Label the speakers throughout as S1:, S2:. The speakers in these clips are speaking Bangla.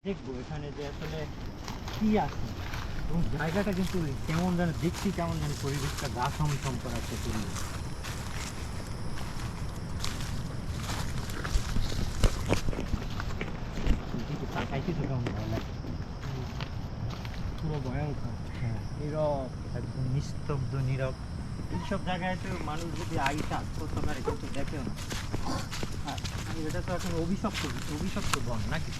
S1: দেখবো এখানে যে আসলে কি আছে এবং জায়গাটা কিন্তু কেমন যেন দেখছি, কেমন যেন পরিবেশটা গা ছমছম করা একটা পরিবেশ। এদিকে তাকাইতে তো কেমন ভালো লাগে,
S2: পুরো ভয়ঙ্কর।
S1: হ্যাঁ, নীরব, একদম নিস্তব্ধ নীরব। এইসব জায়গায় তো মানুষ যদি আইসা করতে পারে কিন্তু দেখেও না। আর এটা তো এখন অভিশপ্ত অভিশপ্ত বন নাকি?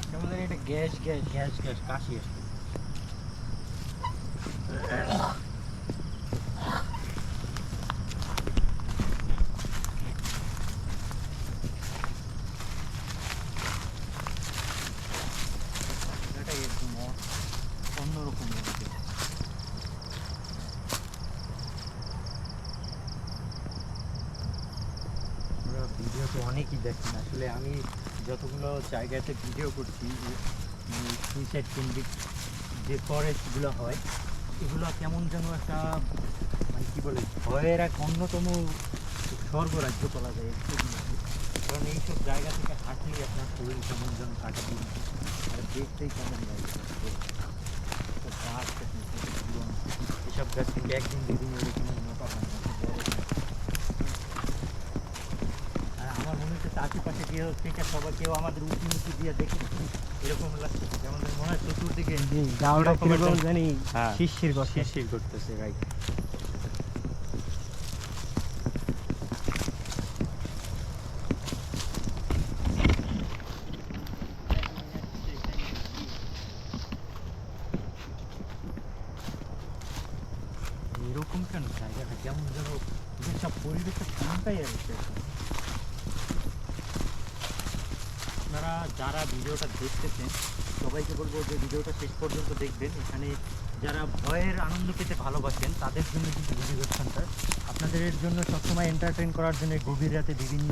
S2: কেমন জানি এটা গ্যাস গ্যাস
S1: গ্যাস গ্যাস কাশি আসছে। এটাই একদম অন্যরকম লাগছে। আমরা ভিডিও তো অনেকই দেখি, আসলে আমি যতগুলো জায়গাতে ভিডিও করছি, সুইসাইড কেন্দ্রিক যে ফরেস্টগুলো হয়, এগুলো কেমন যেন একটা মানে কী বলে ভয়ের এক অন্যতম স্বর্গরাজ্য বলা যায় এগুলোকে। কারণ এইসব জায়গা থেকে হাঁটলেই আপনার শরীর কেমন যেন কাটা দিয়ে আর দেখতেই কেমন লাগে। গাছ দেখুন কত পুরনো, এসব গাছ থেকে একদিন দুদিন এরকম মোটা হয় না, বড় হয়। আর আমার মনে হচ্ছে আশেপাশে কেউ থেকে সবাই কেউ আমাদের উঁচু নিচু দিয়ে দেখে এরকম লাগছে, যেমন মনে হয় চতুর্দিকে
S2: গাওটা
S1: এরকম একটা-
S2: কিরকম জানি
S1: হ্যাঁ,
S2: শিরশির করছে।
S1: শিরশির করতেছে, রাইট। এরকম কেন জায়গাটা কেমন যেন সব পরিবেশটা ঠান্ডাই আছে। আপনারা যারা ভিডিওটা দেখতেছেন সবাইকে বলবো যে ভিডিওটা শেষ পর্যন্ত দেখবেন। এখানে যারা ভয়ের আনন্দ পেতে ভালোবাসেন তাদের জন্য কিন্তু পরিবেশনটা আপনাদের জন্য সবসময় এন্টারটেইন করার জন্য গভীর রাতে বিভিন্ন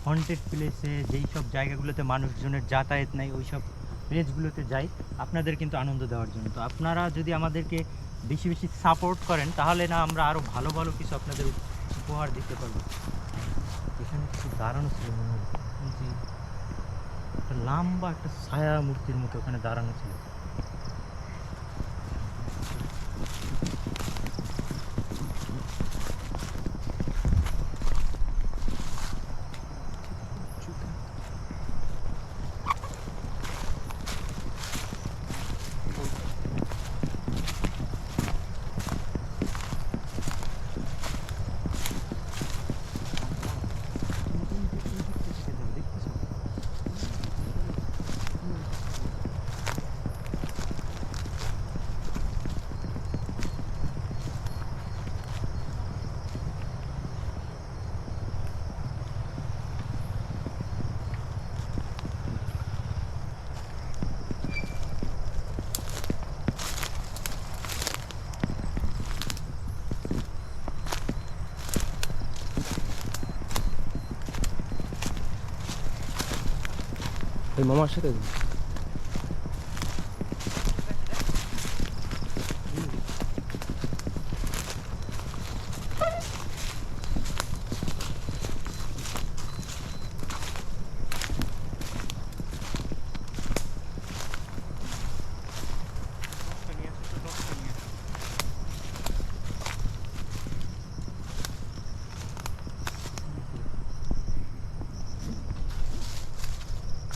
S1: হন্টেড প্লেসে যেই সব জায়গাগুলোতে মানুষজনের যাতায়াত নাই ওই সব প্লেসগুলোতে যাই আপনাদের কিন্তু আনন্দ দেওয়ার জন্য। তো আপনারা যদি আমাদেরকে বেশি বেশি সাপোর্ট করেন তাহলে না আমরা আরও ভালো ভালো কিছু আপনাদের উপহার দিতে পারবো। এখানে কিছু দাঁড়ানো ছিল মনে হয়, একটা লম্বা একটা ছায়া মূর্তির মতো ওখানে দাঁড়ানো ছিল।
S2: ওই মামার সাথে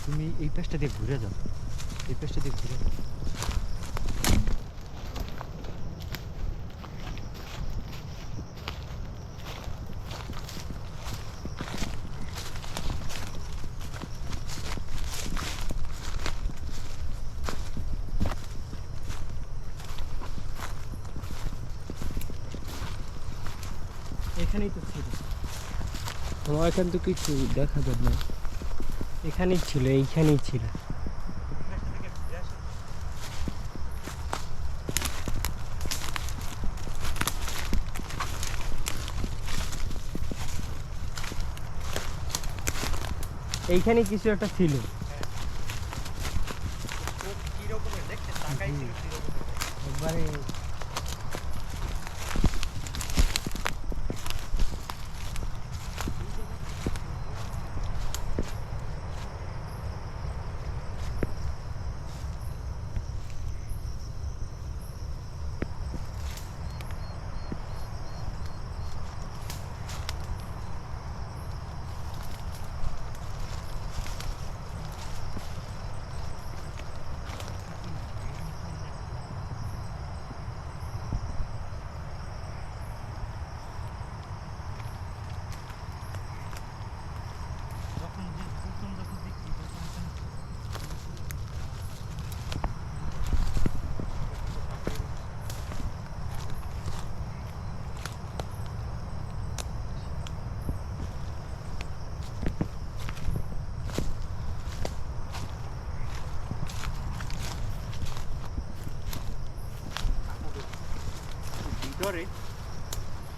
S1: তুমি এই পাশটা দিয়ে ঘুরে যাও, এই পাশটা দিয়ে ঘুরে যাও।
S2: এখানেই তো ছিল। আমার এখান তো কিছু দেখা যাবে না, এখানেই ছিল, এইখানেই ছিল। এইখানে কিছু একটা ছিল। একবারে
S1: ঘরে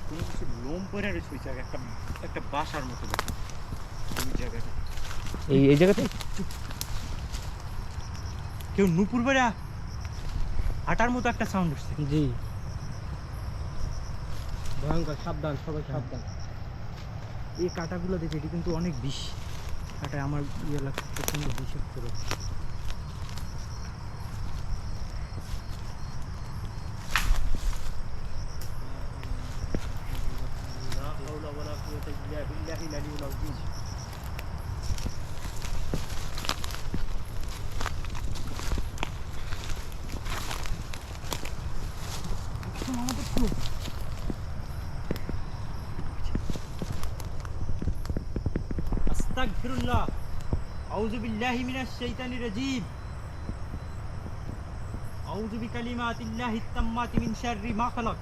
S1: কোনো কিছু লোম পরে রয়েছে ওই জায়গায়, একটা একটা বাসার মতো দেখো ওই জায়গাটা।
S2: এই জায়গাতে
S1: কেউ নুপুর বেড়া হাঁটার মতো একটা সাউন্ড উঠছে।
S2: জি ভয়ঙ্কর, সাবধান সবাই সাবধান।
S1: এই কাঁটাগুলো দেখে এটি কিন্তু অনেক বিষ, কাঁটায় আমার ইয়ে লাগছে প্রচণ্ড বিষাক্ত রয়েছে। আস্তাগফিরুল্লাহ, আউযু বিল্লাহি মিনাশ শাইতানির রাজীম, আউযু বিকালিমাতিল্লাহিত তাম্মাতি মিন শাররি মা খালাক,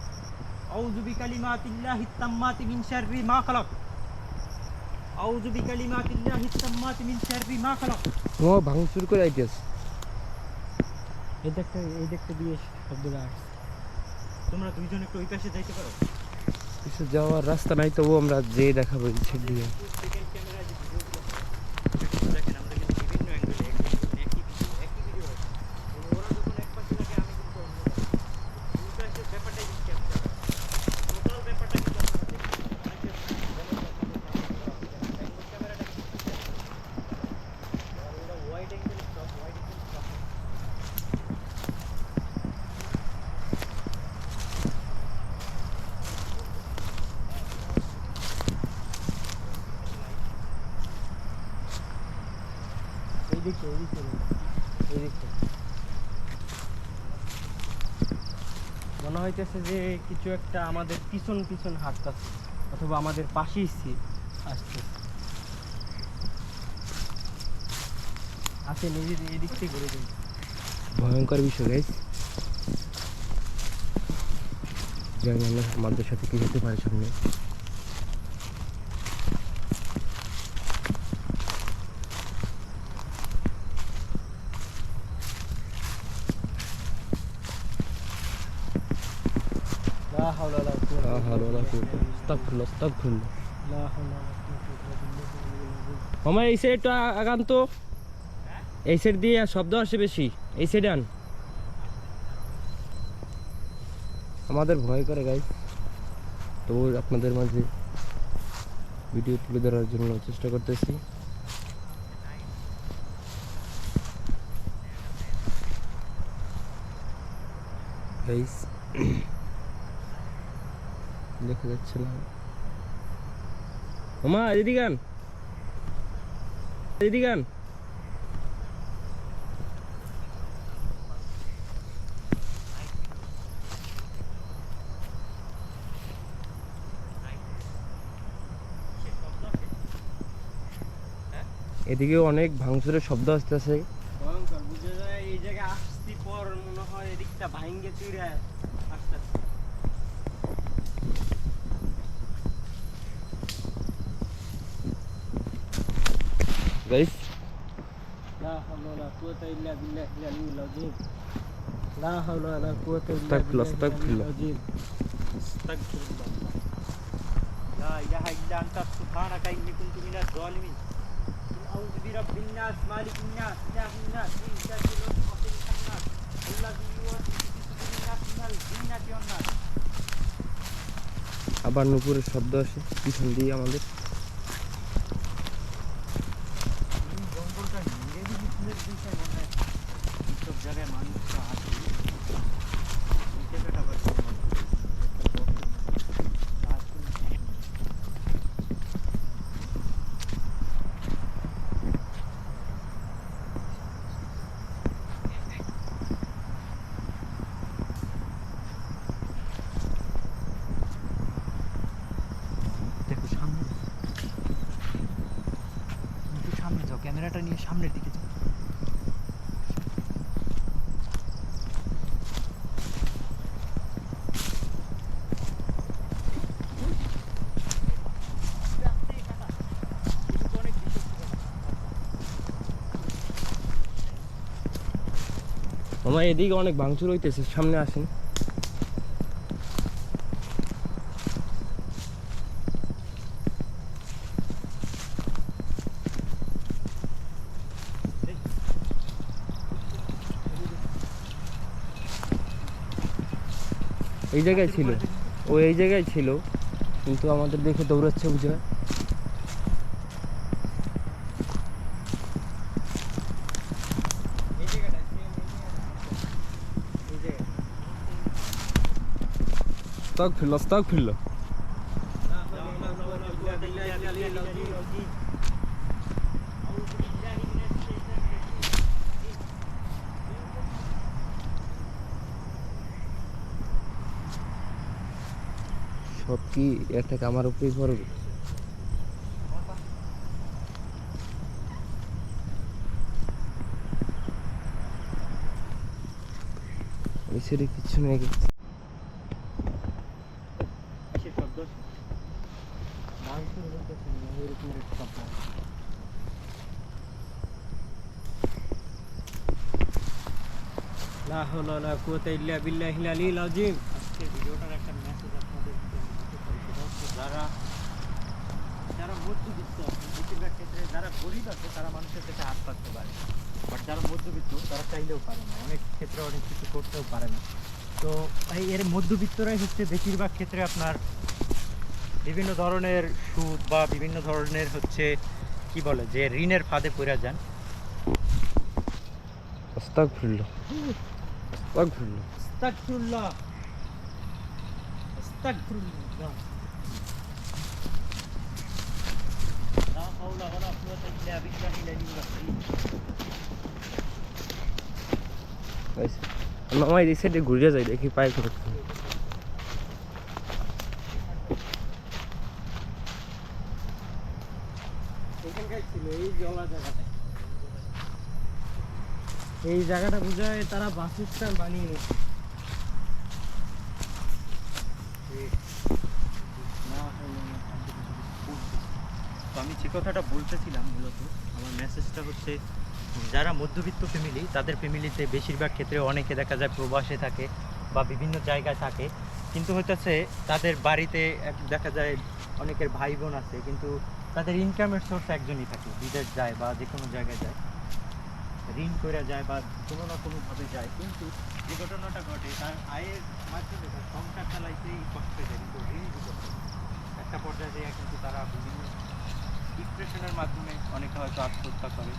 S1: আউযু বিকালিমাতিল্লাহিত তাম্মাতি মিন শাররি মা খালাক, আউযু বিকালিমাতিল্লাহিত তাম্মাতি মিন শাররি মা খালাক।
S2: ও ভাঙচুর করে আইতেছে। এই দেখতে দিয়ে শব্দটা আসছে।
S1: তোমরা দুইজন একটু ওই পাশে যাইতে পারো?
S2: কিছু যাওয়ার রাস্তা নাই, তবু আমরা যে দেখাবো এই সাইড দিয়ে।
S1: সেকেন্ড ক্যামেরা যে ভিডিওগুলো দেখেন, আমরা কিন্তু বিভিন্ন অ্যাঙ্গেলে একই ভিডিও আছে। ওরা যখন এক পাশে থাকে আমি কিন্তু অন্য পাশে। দুই পাশের ব্যাপারটাই কিন্তু ক্যাপচার হয়, টোটাল ব্যাপারটা কিন্তু আপনারা দেখবেন। ক্যামেরাটা কিন্তু ওরা ওয়াইড অ্যাঙ্গেল সব ওয়াইড অ্যাঙ্গেল সব।
S2: এই দিকটা মনে হইতেছে যে কিছু একটা আমাদের পিছন পিছন হাঁটতেছে, অথবা আমাদের পাশেই আসছে। আসে নিজের এই দিক থেকে ঘুরে দিন। ভয়ঙ্কর বিষয় গাইস, জানি না আমাদের সাথে কি হতে পারে সামনে। لا حول ولا قوة إلا بالله استغفر الله استغفر الله لا حول ولا قوة إلا بالله। মামা এই সাইডটা আগান তো, এই সাইড দিয়ে শব্দ আসে বেশি, এই সাইডে আন। আমাদের ভয় করে গাইস, তো আপনাদের মাঝে ভিডিও তুলে ধরার জন্য চেষ্টা করতেছি। গাইস দেখা যাচ্ছে না। মামা এদিকে আন, এদিকে আন। এদিকেও অনেক ভাঙচুরের শব্দ আসতেছে। ভয়ঙ্কর বুঝে যায়, এই জায়গায় আসছি পর মনে হয় এদিকটা ভাঙ্গে চুরে আসতেছে। গাইস لا حول ولا قوة إلا بالله العلي العظيم لا حول ولا قوة إلا بالله العلي العظيم
S1: আস্তাগফিরুল্লাহ, লা ইলাহা ইল্লা আনতা সুবহানাকা ইন্নী কুনতু মিনাজ জালিমিন, আউযু বিরাব্বিন নাস মালিকিন নাস ইলাহিন নাস মিন শাররিল ওয়াসওয়াসিন নাস আল্লাযী ইউওয়াসওয়িসু ফি সুদুরিন নাস মিনাল জিন্নাতি ওয়ান নাস।
S2: আবার নুপুরের শব্দ আসে পিছন দিয়ে আমাদের।
S1: এই জঙ্গলটা নিরেবিলি ফুলের বিষয় মনে হয় এইসব জায়গায় মানুষরা আসে। এই জায়গাটা আবার কেমন? একটা বক্সের মতো। গাছগুলো কি সুন্দর। দেখো সামনে, একটু সামনে যাও, ক্যামেরাটা নিয়ে সামনের দিকে যাও।
S2: মামা এদিকে অনেক ভাঙচুর হইতেছে, সামনে আসেন। এই জায়গায় ছিল, ও এই জায়গায় ছিল, কিন্তু আমাদের দেখে দৌড়াচ্ছে বুঝে। আস্তাগফিরুল্লাহ। সব কি এর থেকে আমার উপরেই পড়বে? এসে কিছু নেই। লা হাওলা ওয়ালা কুওয়াতা ইল্লা বিল্লাহিল আলিয়্যিল আযীম।
S1: আজকের ভিডিওটার একটা মেসেজ আপনাদের সেটা হচ্ছে যারা মধ্যবিত্ত আছে, বেশিরভাগ ক্ষেত্রে যারা গরিব আছে তারা মানুষের কাছে হাত পাততে পারে, বাট যারা মধ্যবিত্ত তারা চাইলেও পারে না, অনেক ক্ষেত্রে অনেক কিছু করতেও পারে না। তো এর মধ্যবিত্তরাই হচ্ছে বেশিরভাগ ক্ষেত্রে আপনার বিভিন্ন ধরনের সুদ বা বিভিন্ন ধরনের হচ্ছে কি বলে যে ঋণের ফাঁদে পড়ে যান।
S2: আস্তাগফিরুল্লাহ, আস্তাগফিরুল্লাহ,
S1: আস্তাগফিরুল্লাহ, আস্তাগফিরুল্লাহ। লা হাওলা ওয়ালা কুওয়াতা ইল্লা বিল্লাহিল আলিয়্যিল আযীম।
S2: আমার এই সাইডে ঘুরে যাই, দেখি পাই করে।
S1: এই জায়গাটা বুঝায় তারা বাসস্থান বানিয়ে নিচ্ছে। তো আমি যে কথাটা বলতেছিলাম মূলত আমার মেসেজটা হচ্ছে যারা মধ্যবিত্ত ফ্যামিলি তাদের ফ্যামিলিতে বেশিরভাগ ক্ষেত্রে অনেকে দেখা যায় প্রবাসে থাকে বা বিভিন্ন জায়গায় থাকে, কিন্তু হইতেছে তাদের বাড়িতে দেখা যায় অনেকের ভাই বোন আছে, কিন্তু তাদের ইনকামের সোর্স একজনই থাকে, বিদেশ যায় বা যে কোনো জায়গায় যায়, ঋণ করে যায় বা কোনো না কোনোভাবে যায়, কিন্তু যে ঘটনাটা ঘটে তার আয়ের মাধ্যমে তার সংসার চালাইতেই কষ্ট হয়ে যায়, কিন্তু ঋণ দিতে একটা পর্যায়ে যায় কিন্তু তারা বিভিন্ন ডিপ্রেশনের মাধ্যমে অনেকে হয়তো আত্মহত্যা করে।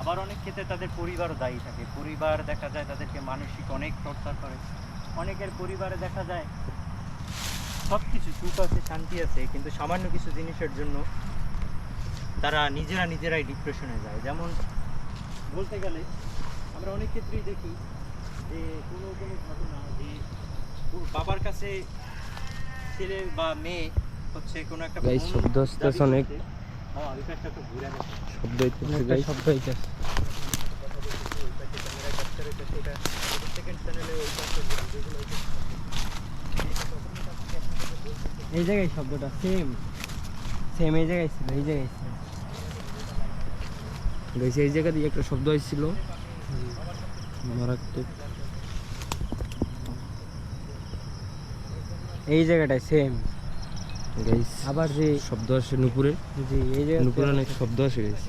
S1: আবার অনেক ক্ষেত্রে তাদের পরিবারও দায়ী থাকে, পরিবার দেখা যায় তাদেরকে মানসিক অনেক টর্চার করে। অনেকের পরিবারে দেখা যায় সব কিছু সুখ আছে, শান্তি আছে, কিন্তু সামান্য কিছু জিনিসের জন্য তারা নিজেরাই ডিপ্রেশনে যায়। যেমন বলতে গেলে আমরা অনেক ক্ষেত্রেই দেখি যে কোনো ঘটনা যে বাবার কাছে ছেলে বা মেয়ে হচ্ছে কোনো একটা
S2: শব্দ আসতেছে অনেক, শব্দ হইতেছে।
S1: এই জায়গায় শব্দটা সেম এই জায়গায় ছিল, এই জায়গায় ছিল,
S2: এই জায়গা দিয়ে একটা শব্দ হয়েছিল মারাত্মক।
S1: এই জায়গাটায় সেম
S2: গাইস
S1: আবার যে
S2: শব্দ আসে নুপুরে,
S1: জি এই জায়গা
S2: নুপুরে অনেক শব্দ আসে গাইস,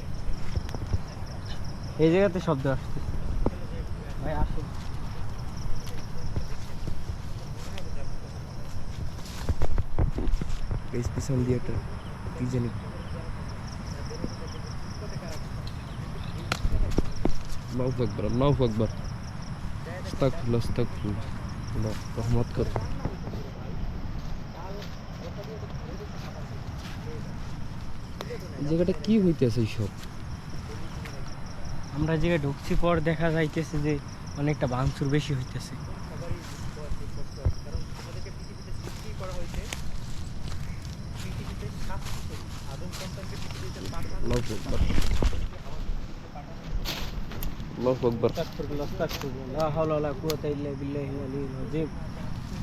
S1: এই জায়গাতে শব্দ আসছে। ভাই আসুন,
S2: গাইস পিছন দিয়ে একটা কি জানি। আল্লাহু আকবার, আল্লাহু আকবার, আস্তাগফিরুল্লাহ, আস্তাগফিরুল্লাহ, আল্লাহ রহমত কর। এই জায়গাটা কি হইতেছে এইসব?
S1: আমরা জায়গায় ঢুকছি পর দেখা যাইতেছে যে অনেকটা ভাঙচুর বেশি হইতেছে।
S2: আল্লাহু আকবার, আল্লাহু আকবার।
S1: আস্তাগফিরুল্লাহ, আস্তাগফিরুল্লাহ, লা হাওলা ওয়ালা কুওয়াতা ইল্লা বিল্লাহিল আলিয়্যিল আযীম,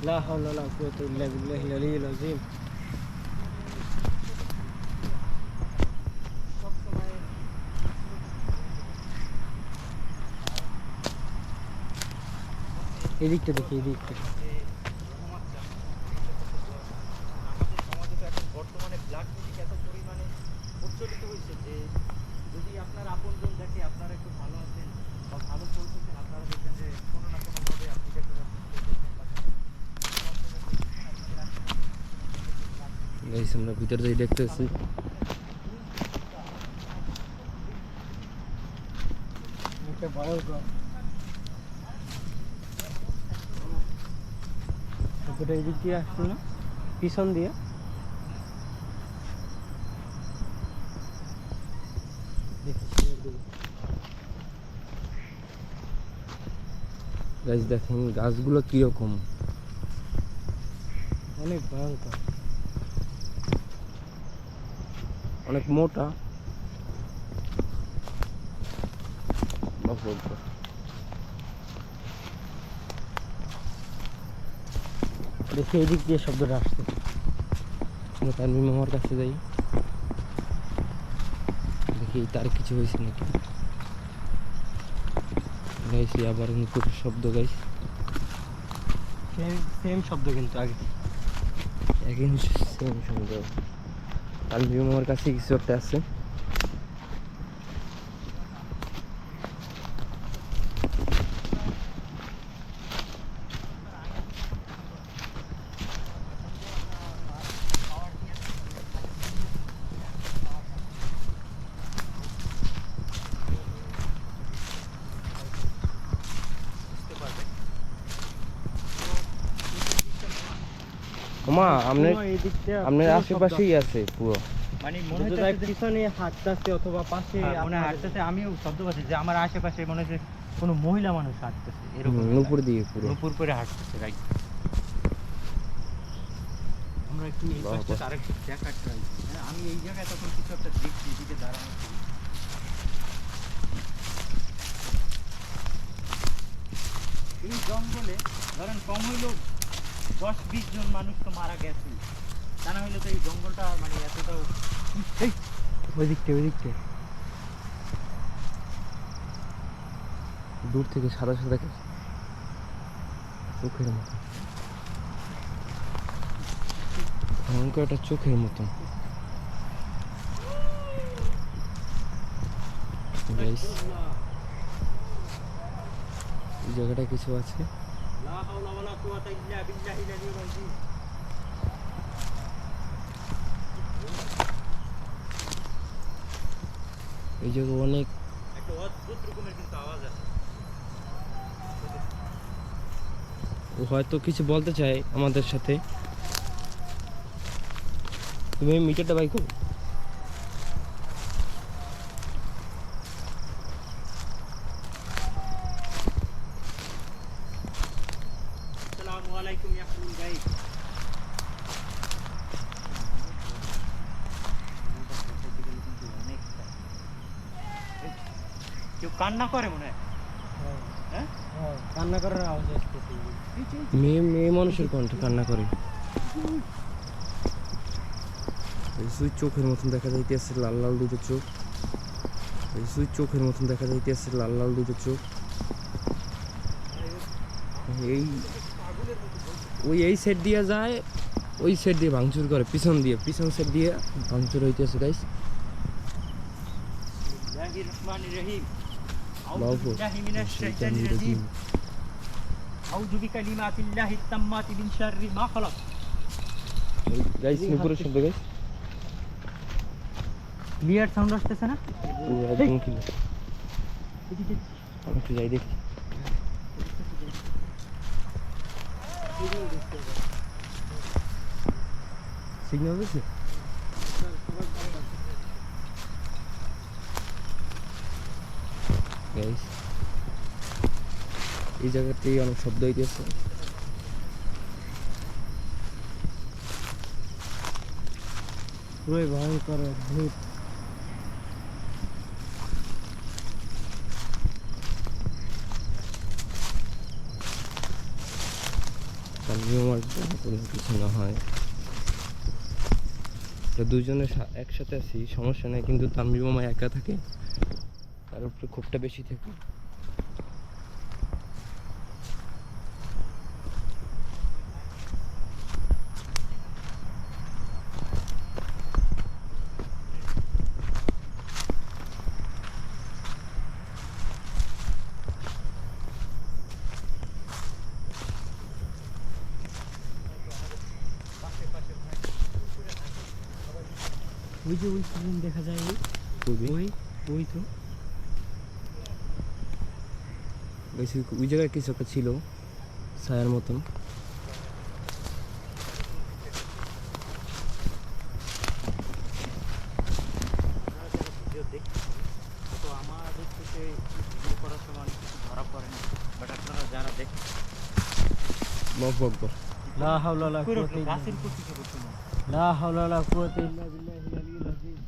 S1: লা হাওলা ওয়ালা কুওয়াতা ইল্লা বিল্লাহিল আলিয়্যিল আযীম। এদিকটা দেখি, এদিকটা বর্তমানে ব্ল্যাক মিউজিক এত পরিমাণে প্রচলিত হয়েছে যে যদি আপনার আপনজন দেখে আপনারা একটু ভালো আছেন বা ভালো চলতেছেন, আপনারা দেখবেন যে কোনো না কোনোভাবে আপনি দেখতে পাচ্ছেন
S2: গাইস আমরা ভিতর দিয়ে দেখতেছি
S1: এটা ভয়ঙ্কর। ওটা এই দিক দিয়ে আসছে না, পিছন দিয়ে।
S2: গাইস দেখেন গাছগুলো কিরকম,
S1: অনেক ভয়ঙ্কর,
S2: অনেক মোটা। বাহ,
S1: দেখি এই দিক দিয়ে শব্দটা আসছে।
S2: আমরা তানভীর মামার কাছে যাই, দেখি তার কিছু হয়েছে নাকি। গাইছি আবার নুপুরের শব্দ গাইস,
S1: সেম শব্দ কিন্তু আগে।
S2: একই সেম শব্দ। তানভীর মামার কাছে কিছু একটা আছে। মামা আপনার আশেপাশেই আছে পুরো,
S1: মানে মনে হচ্ছে পিছনে হাঁটতেছে অথবা পাশে মনে হাঁটতেছে। আমিও শব্দ পাচ্ছি যে আমার আশেপাশে মনে হচ্ছে কোনো মহিলা মানুষ হাঁটতেছে, এরকম
S2: নুপুর দিয়ে পুরো
S1: নুপুর করে হাঁটতেছে। রাইট, আমরা একটু এই পাশটা আরেকটু দেখার ট্রাই করি। হ্যাঁ, আমি এই জায়গায় তখন কিছু একটা দেখছি, এদিকে দাঁড়ানো ছিল। এই জঙ্গলে ধরেন কম হইলেও 10-20 জন মানুষ তো মারা গেছে, তা না হইলে তো এই জঙ্গলটা মানে এতটাও। ওই দিকটা
S2: দূর থেকে সাদা সাদা চোখের মতো, ভয়ঙ্কর একটা চোখের মতো। Guys, এই জায়গাটা কিছু আছে। এই জায়গায় অনেক
S1: একটা অদ্ভুত রকমের কিন্তু আওয়াজ আছে।
S2: ও হয়তো কিছু বলতে চায় আমাদের সাথে। তুমি মিটারটা বাই করো।
S1: আসসালামু আলাইকুম ইয়াকুল ভাই। কেউ কান্না করে মনে হয়। হ্যাঁ, কান্না করার আওয়াজ আসতেছে।
S2: মেয়ে মানুষের কণ্ঠে কান্না করে। এই সুই চোখের মতন দেখা যাইতেছে, লাল লাল দুটো চোখ। এই সুই চোখের মতন দেখা যাইতেছে, লাল লাল দুটো চোখ। এই এই সাইড দিয়ে যায়, ওই সাইড দিয়ে ভাঙচুর করে, পিছন সাইড দিয়ে ভাঙচুর হইতেছে গাইস।
S1: বিসমিল্লাহির রহমানির রহিম। আউযু
S2: বাবু
S1: বিল্লাহি মিনাশ শাইতানির রাজিম। আউযু বিকালিমাতিল্লাহিত তাম্মাতি মিন শাররি মা খালাক।
S2: গাইস নুপুরের শব্দ গাইস,
S1: ক্লিয়ার সাউন্ড আসতেছে না?
S2: পুরো একদম ক্লিয়ার। আমি একটু যাই দেখি। সিগন্যাল দিচ্ছে গাইস, এই জায়গাতেই অনেক শব্দ হইতেছে।
S1: পুরো ভয়ঙ্কর অদ্ভুত।
S2: আমার কোনো কিছু না হয়, দুজনে একসাথে আছি সমস্যা নেই, কিন্তু তানভীর মামা একা থাকে, তার উপরে ক্ষোভটা বেশি থাকে।
S1: ওই যে ওই সিজন দেখা যায় ওই ওই তো
S2: ওই জায়গায় কিছু একটা ছিল ছায়ার মতন।
S1: ভিডিও দেখি তো আমাদের থেকে ভিডিও করার সময় অনেক কিছু ধরা পড়ে না, বাট আপনারা যারা দেখেন
S2: আল্লাহু আকবার। লা হাওলা ওয়ালা কুওয়াতা ইল্লা
S1: গাছের উপর থেকে করতে না।
S2: লা হাওলা ওয়ালা কুওয়াতা ইল্লা বিল্লাহিল আলিয়্যিল আযীম।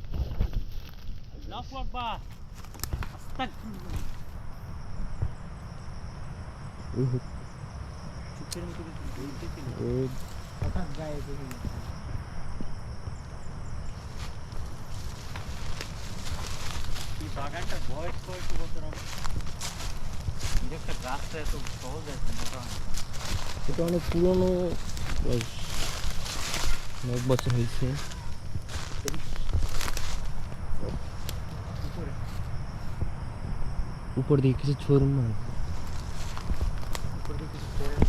S1: আল্লাহু আকবার। আস্তাগফিরুল্লাহ। চুপের মতো কিছু বলতেছিল, হঠাৎ গায়ে দেখে গেছে। এই বাগানটার বয়স কয়েকটি বছর হবে? কিন্তু একটা গাছটা এত সহজ আছে মোটা হয় না।
S2: এটা অনেক পুরনো, অনেক বছর হয়েছে।
S1: উপরে
S2: উপর দিকে কিছু ছোড় না,
S1: উপরে কিছু পড়ে না।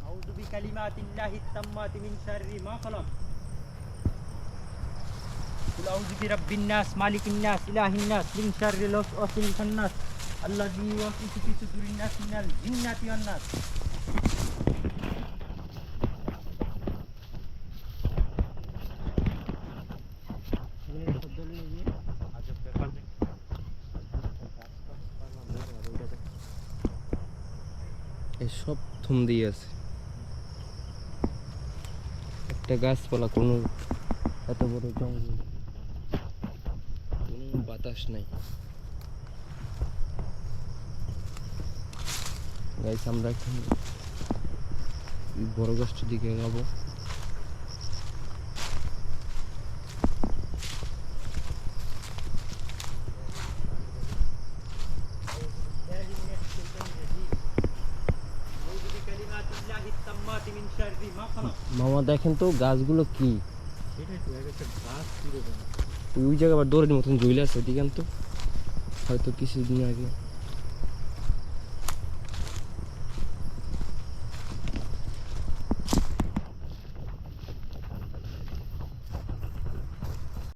S1: আউযু বিকালিমাতিল্লাহি তাম্মাতি মিন শাররি মা খালাক। কুল আউযু বিরাব্বিন নাস মালিকিন নাস ইলাহিন নাস মিন শাররিল ওয়াসওয়াসিল খান্নাস আল্লাযী ইউওয়াসওয়িসু ফি সুদুরিন নাস মিনাল জিন্নাতি ওয়ান নাস। আজব ব্যাপার দেখ।
S2: এসব থম দিয়ে আছে। একটা গাছপালা, কোনো এত বড় জঙ্গল, কোনো বাতাস নাই। গাইস আমরা এখন এই বড় গাছটার দিকে যাবো।
S1: আউযু বিকালিমাতিল্লাহি তাম্মাতি মিন শাররি মা খালাক।
S2: মামা দেখেন তো গাছগুলো কি,
S1: সেটাই তো, একটা গাছ পুরো
S2: ওই জায়গায় আবার দৌড়ের মতন ঝুলে আছে, ওইদিকে তো হয়তো কিছুদিন আগে